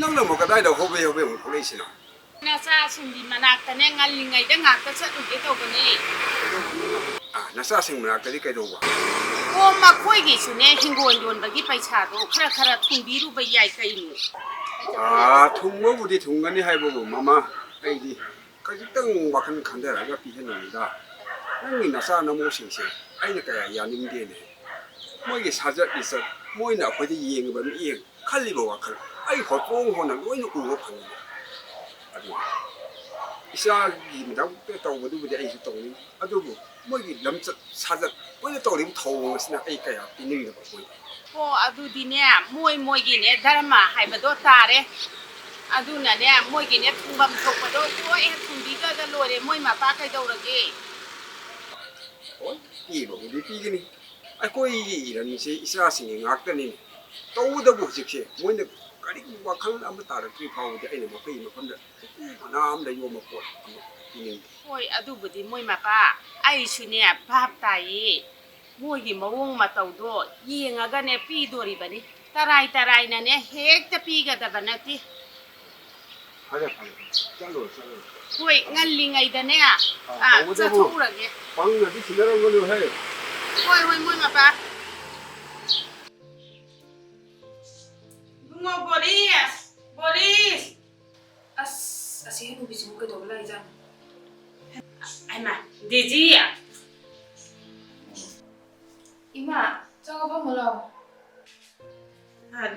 ꯅꯪꯅ ꯑꯃꯨꯛ ꯀꯗꯥꯏꯗ ꯍꯣꯕꯦ ꯑꯃꯨꯛ ꯊꯣꯛꯂꯛꯏꯁꯤꯅꯣ ꯅꯆꯥꯁꯤꯡꯒꯤ ꯃꯅꯥꯛꯇꯅꯦ ꯉꯜꯂꯤꯉꯩꯗ ꯉꯥꯛꯇ ꯆꯠꯂꯨꯒꯦ ꯇꯧꯕꯅꯦ ꯅꯆꯥꯁꯤꯡ ꯃꯅꯥꯛꯇꯗꯤ ꯀꯩꯗꯧꯕ ꯑꯣ ꯃꯈꯣꯏꯒꯤꯁꯨꯅꯦ ꯍꯤꯡꯒꯣꯜ ꯌꯣꯟꯕꯒꯤ ꯄꯩꯁꯥꯗꯣ ꯈꯔ ꯊꯨꯡꯕꯤꯔꯨꯕ ꯌꯥꯏ ꯀꯩꯅꯣ ꯊꯨꯡꯕꯕꯨꯗꯤ ꯊꯨꯡꯒꯅꯤ ꯍꯥꯏꯕꯕꯨ ꯃꯃꯥ ꯑꯩꯗꯤ ꯈꯖꯤꯛꯇꯪ ꯋꯥꯈꯜ ꯈꯟꯊꯔꯒ ꯄꯤꯍꯟꯅꯤꯡꯉꯤꯗ ꯅꯪꯒꯤ ꯅꯆꯥ ꯅꯃꯧꯁꯤꯡꯁꯦ ꯑꯩꯅ ꯀꯌꯥ ꯌꯥꯅꯤꯡꯗꯦꯅꯦ ꯃꯣꯏꯒꯤ ꯁꯥꯖꯠ ꯂꯤꯆꯠ ꯃꯣꯏꯅ ꯑꯩꯈꯣꯏꯗ ꯌꯦꯡꯉꯤꯕ ꯃꯤꯠꯌꯦꯡ ꯈꯜꯂꯤꯕ ꯋꯥꯈꯜ ꯑꯩ ꯍꯣꯠꯄꯣꯡ ꯍꯣꯟꯅ ꯂꯣꯏꯅ ꯎꯕ ꯐꯪꯉꯤ ꯑꯗꯨ ꯏꯆꯥꯒꯤꯗꯃꯛꯇ ꯇꯧꯕꯗꯨꯕꯨꯗꯤ ꯑꯩꯁꯨ ꯇꯧꯅꯤꯡꯉꯤ ꯑꯗꯨꯕꯨ ꯃꯣꯏꯒꯤ ꯂꯝꯆꯠ ꯁꯥꯖꯠ ꯃꯣꯏꯅ ꯇꯧꯔꯤꯕ ꯊꯧꯑꯣꯡ ꯑꯁꯤꯅ ꯑꯩ ꯀꯌꯥ ꯄꯤꯅꯤꯡꯗꯕ ꯃꯣꯏ ꯑꯣ ꯑꯗꯨꯗꯤꯅꯦ ꯃꯣꯏꯒꯤꯅꯦ ꯙꯔꯃ ꯍꯥꯏꯕꯗꯣ ꯇꯥꯔꯦ ꯑꯗꯨꯅꯅꯦ ꯃꯣꯏꯒꯤꯅꯦ ꯊꯨꯡꯐꯝ ꯊꯣꯛꯄꯗꯣ ꯂꯣꯏ ꯊꯨꯡꯕꯤꯒ꯭ꯔꯒ ꯂꯣꯏꯔꯦ ꯃꯣꯏ ꯃꯄꯥ ꯀꯩꯗꯧꯔꯒꯦ ꯍꯣꯏ ꯄꯤꯕꯕꯨꯗꯤ ꯄꯤꯒꯅꯤ ꯑꯩꯈꯣꯏꯒꯤ ꯏꯔꯟꯁꯤ ꯏꯆꯥꯁꯤꯡꯒꯤ ꯉꯥꯛꯇꯅꯤꯅꯦ ꯇꯧꯕꯗꯕꯨ ꯍꯧꯖꯤꯛꯁꯦ ꯃꯣꯏꯅ ꯀꯔꯤꯒꯨꯝꯕ ꯋꯥꯈꯜ ꯑꯃ ꯇꯥꯔꯛꯇ꯭ꯔꯤ ꯐꯥꯎꯕꯗꯤ ꯑꯩꯅ ꯃꯈꯣꯏꯒꯤ ꯃꯐꯝꯗ ꯃꯅꯥ ꯑꯃꯗ ꯌꯣꯝꯕ ꯄꯣꯠ ꯑꯃ ꯄꯤꯅꯤꯡꯗꯦ ꯍꯣꯏ ꯑꯗꯨꯕꯨꯗꯤ ꯃꯣꯏ ꯃꯄꯥ ꯑꯩꯁꯨꯅꯦ ꯚꯥꯞ ꯇꯥꯏꯌꯦ ꯃꯣꯏꯒꯤ ꯃꯑꯣꯡ ꯃꯇꯧꯗꯣ ꯌꯦꯡꯉꯒꯅꯦ ꯄꯤꯗꯣꯔꯤꯕꯅꯤ ꯇꯔꯥꯏꯅꯅꯦ ꯍꯦꯛꯇ ꯄꯤꯒꯗꯕ ꯅꯠꯇꯦ ꯐꯔꯦ ꯆꯠꯂꯣ ꯍꯣꯏ ꯉꯜꯂꯤꯉꯩꯗꯅꯦ ꯆꯠꯊꯣꯛꯎꯔꯒꯦ ꯄꯪꯅꯗꯤ ꯁꯤꯟꯅꯔꯝꯒꯅꯨ ꯍꯦ ꯍꯣꯏ ꯃꯣꯏ ꯃꯄꯥ ꯏꯕꯨꯡꯉꯣ ꯕꯣꯔꯤꯁ ꯑꯁ ꯑꯁꯤ ꯍꯅꯨꯕꯤꯁꯤꯕꯨ ꯀꯩꯗꯧꯕ ꯂꯩꯖꯥꯠꯅꯣ ꯑꯩꯃ ꯗꯤꯖꯤ ꯏꯃꯥ ꯆꯪꯉꯐꯝꯃꯨ ꯂꯥꯛꯑꯣ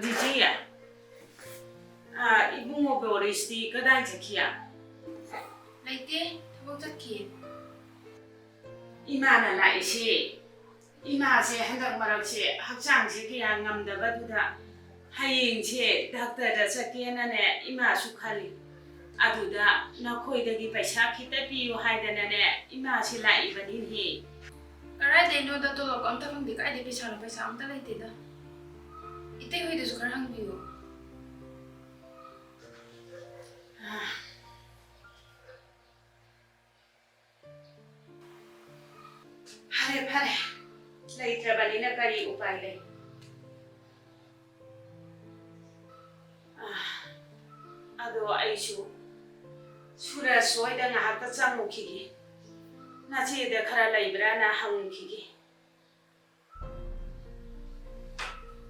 ꯗꯤꯖꯤ 이붕어 보리스티 그다이 저기야 ꯂꯩꯇꯦ ꯊꯕꯛ ꯆꯠꯈꯤꯌꯦ 이마는 나이시 이마세 한dak 말없이 학장지 그냥 ngam다바두다 하잉체 닥터다 저기에나네 이마 수칼리 아두다 나코이더기 पैसा खिता पियो हाइदनाने 이마시 लाइबनिहि ꯀꯔꯥꯏꯗꯩꯅꯣꯗ ꯇꯣꯂꯣꯞ ꯑꯝꯇ ꯐꯪꯗꯦ ꯀꯥꯏꯗꯩ ꯄꯩꯁꯥ ꯑꯝꯇ ꯂꯩꯇꯦꯗ 이때 ꯍꯣꯏꯗꯁꯨ ꯈꯔ ꯍꯪꯕꯤꯌꯨꯐꯔꯦ ꯂꯩꯇ꯭ꯔꯕꯅꯤꯅ ꯀꯔꯤ ꯎꯄꯥꯏ ꯂꯩ ꯑꯗꯣ ꯑꯩꯁꯨ ꯁꯨꯔꯖ ꯍꯣꯏꯗ ꯉꯥꯏꯍꯥꯛꯇ ꯆꯪꯉꯨꯈꯤꯒꯦ ꯅꯆꯦꯗ ꯈꯔ ꯂꯩꯕ꯭ꯔꯥꯅ ꯍꯪꯈꯤꯒꯦ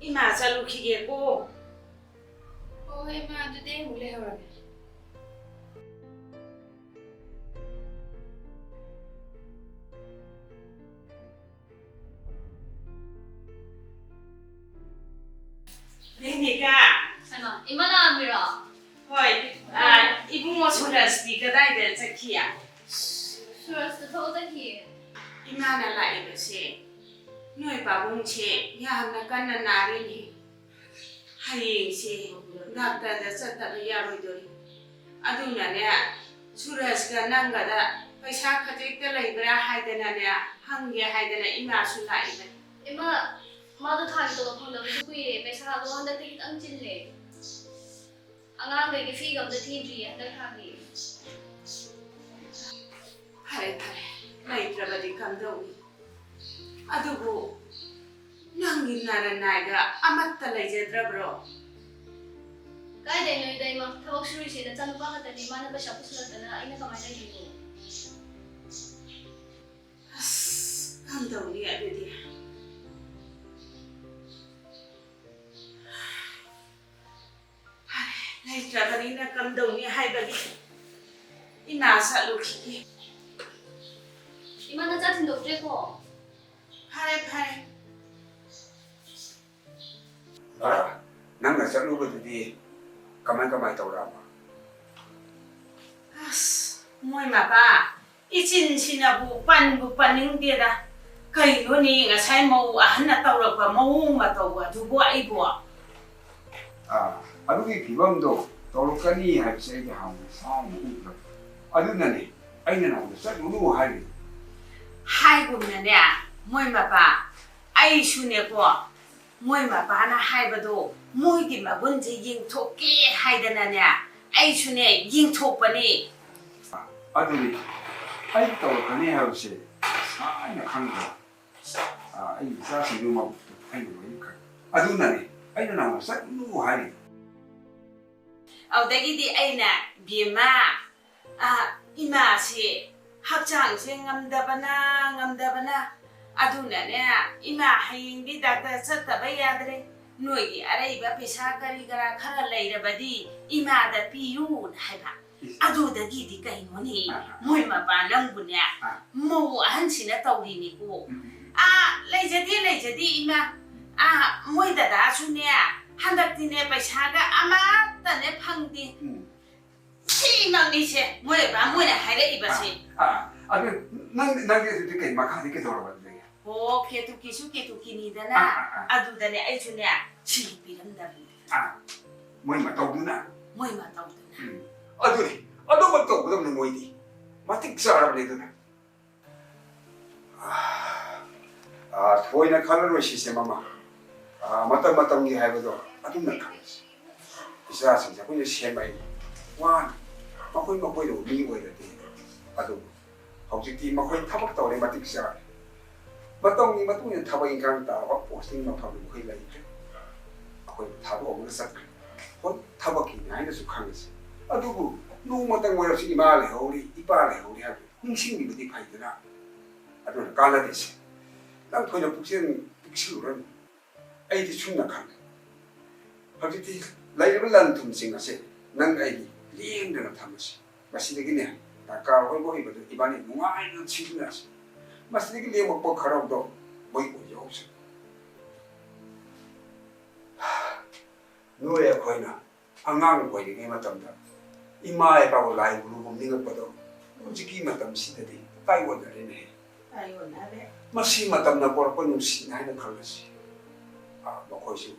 이마 ꯆꯠꯂꯨꯈꯤꯒꯦꯀꯣ ꯍꯣꯏ ꯏꯃꯥ ꯑꯗꯨꯗꯤ ꯑꯩ ꯑꯃꯨꯛ ꯂꯩꯍꯧꯔꯒꯦ ꯔꯦꯅꯤꯀꯥ 이마 나와보라 ꯍꯣꯏ 이붕어 수ꯔꯖꯇꯤ ꯀꯗꯥꯏꯗ ꯆꯠꯈꯤꯌꯥ 수라스도 더우다기 이마ꯅ ꯂꯥꯛꯏꯕꯁꯦ ꯅꯣꯏ ꯄꯥꯕꯨꯡꯁꯦ ꯌꯥꯝꯅ ꯀꯟꯅ ꯅꯥꯔꯤꯅꯤ ꯍꯌꯦꯡꯁꯦ ꯗꯥꯛꯇꯔꯗ ꯆꯠꯇꯕ ꯌꯥꯔꯣꯏꯗꯣꯔꯤ ꯑꯗꯨꯅꯅꯦ ꯁꯨꯔꯖꯀ ꯅꯪꯒꯗ ꯄꯩꯁꯥ ꯈꯖꯤꯛꯇ ꯂꯩꯕ꯭ꯔꯥ ꯍꯥꯏꯗꯅꯅꯦ ꯍꯪꯒꯦ ꯍꯥꯏꯗꯅ 이마ꯁꯨ ꯂꯥꯛꯏꯕꯅꯤ 이마 마도 타기 또 펑다고 꾸이래 पैसा도 한dak ꯈꯤꯇꯪ ꯆꯤꯜꯂꯦ ꯑꯉꯥꯡꯒꯩꯒꯤ ꯐꯤꯒ ꯑꯝꯇ ꯊꯤꯗ꯭ꯔꯤꯌꯦ 한dak 타기 ꯐꯔꯦ ꯂꯩꯇ꯭ꯔꯕꯗꯤ ꯀꯝꯗꯧꯅꯤ ꯑꯗꯨꯕꯨ ꯅꯪꯒꯤ 나라나이가 ꯑꯃꯠꯇ ꯂꯩꯖꯗ꯭ꯔꯕ꯭ꯔꯣ ꯀꯥꯏꯗꯩꯅꯣ 이마ꯊꯕꯛ ꯁꯨꯔꯤꯁꯦ ꯅꯆꯥꯅꯨꯄꯥ ꯈꯛꯇꯅꯤ ꯃꯥꯅ ꯄꯩꯁꯥ ꯄꯨꯁꯜꯂꯛꯇꯅ ꯑꯩꯅ ꯀꯃꯥꯏꯅ ꯂꯩꯔꯤꯅꯣ ꯑꯁ ꯀꯝꯗꯧꯅꯤ ꯑꯗꯨꯗꯤ ꯂꯩꯇ꯭ꯔꯕꯅꯤꯅ ꯀꯝꯗꯧꯅꯤ ꯍꯥꯏꯕꯒꯤ 이마 ꯆꯠꯂꯨꯈꯤꯒꯦ 이마 ꯅꯆꯥ ꯊꯤꯟꯗꯣꯛꯇ꯭ꯔꯦꯀꯣ ꯐꯔꯦ ꯅꯪꯅ ꯆꯠꯂꯨꯕꯗꯨꯗꯤ ꯀꯃꯥꯏ ꯇꯧꯔꯛꯑꯕ ꯑꯁ ꯃꯣꯏ ꯃꯄꯥ 이친ꯁꯤꯅꯕꯨ ꯄꯟꯕꯨ ꯄꯟꯅꯤꯡꯗꯦꯗ ꯀꯩꯅꯣꯅꯤ ꯉꯁꯥꯏ ꯃꯧ ꯑꯍꯟꯅ ꯇꯧꯔꯛꯄ ꯃꯑꯣꯡ ꯃꯇꯧ ꯑꯗꯨꯕꯨ ꯑꯩꯕꯨ ꯑꯗꯨꯒꯤ ꯐꯤꯕꯝꯗꯣ ꯇꯧꯔꯛꯀꯅꯤ ꯍꯥꯏꯕꯁꯦ ꯑꯩꯗꯤ ꯍꯥꯟꯅ ꯁꯥꯎꯅ ꯎꯈ꯭ꯔꯕ ꯑꯗꯨꯅꯅꯦ ꯑꯩꯅ ꯅꯉꯣꯟꯗ ꯆꯠꯂꯨꯅꯨ ꯍꯥꯏꯔꯤꯗꯣ 하이구면네 모이 마빠 아이슈네고 모이 마빠나 하이버도 모이기 마본지 잉토끼 하이드나네 아이슈네 잉토빠니 아들이 아이 떠오르니 하우시 사이나 강도 아이 사시도 막 아이 뭐니까 아두나네 아이는 아마 싹 누구 하니 ꯑꯗꯨꯗꯒꯤꯗꯤ ꯑꯩꯅ ꯕꯦꯝꯃ 이마시 학장se ngamdabana adunane ima hayingdi doctor chattaba yadre noigi araiba pesa kari gara khara leirabadi ima da piyun haiba adudagi di kainoni moi mapa nangbune mo ahansina tawrini ko leijadi ima moi dada sune handaktine pesa ga ama tane phangdi 시망이세 뭐야 뭐야 하래 이바시 아니 nange 그게 막하디 게 돌아봤는데 오 개토끼니다나 아두다네 아이주네 지비란다비 뭐이마 떠두나 아두니 아도만 떠보면 뭐이디 마틱 사람들이더나 보이나 칼로로 시스템아마 마땅게 하고도 아두나 칼로스 이사 진짜 그냥 시험이 와 마코이도 미고이다 아도 혹시 마코이 타박 떠오래 마틱사 마땅이 마땅이 타박인 강다 포스팅 마파도 거의 라이트 마코이 타도 없는 sak 타박이 아니라서 강했어 아도고 너무 마땅 뭐라서 이말에 우리 이빨에 우리 하고 흥신비도 파이드나 아도 갈라데시 난 토냐 북신 북시로는 아이디 충nak한 혹시 라이브를 난 tum싱하세 난 아이디 리행되는 탐시 마시되기네 아까 얼굴이 이번에 누아이는 치료하시 마시되기 리행 먹고 가라도 뭐이고 없어 노래 거이나 안강 거이게 맞던다 이마에 바고 라이브로 먹는 것보다 솔직히 맞던 시대들이 빠이원하네 마시 맞던나 보라고 눈시나는 걸렸지 먹고시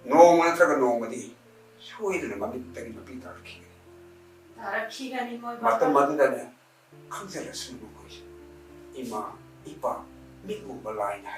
노무나 들어가 노무디 소이들은 맘이 딱이 삐다 이렇게 다라키가니 뭐 맞던 맞다네 컨셉을 쓰는 거지 이마 이빠 믿고 말라이나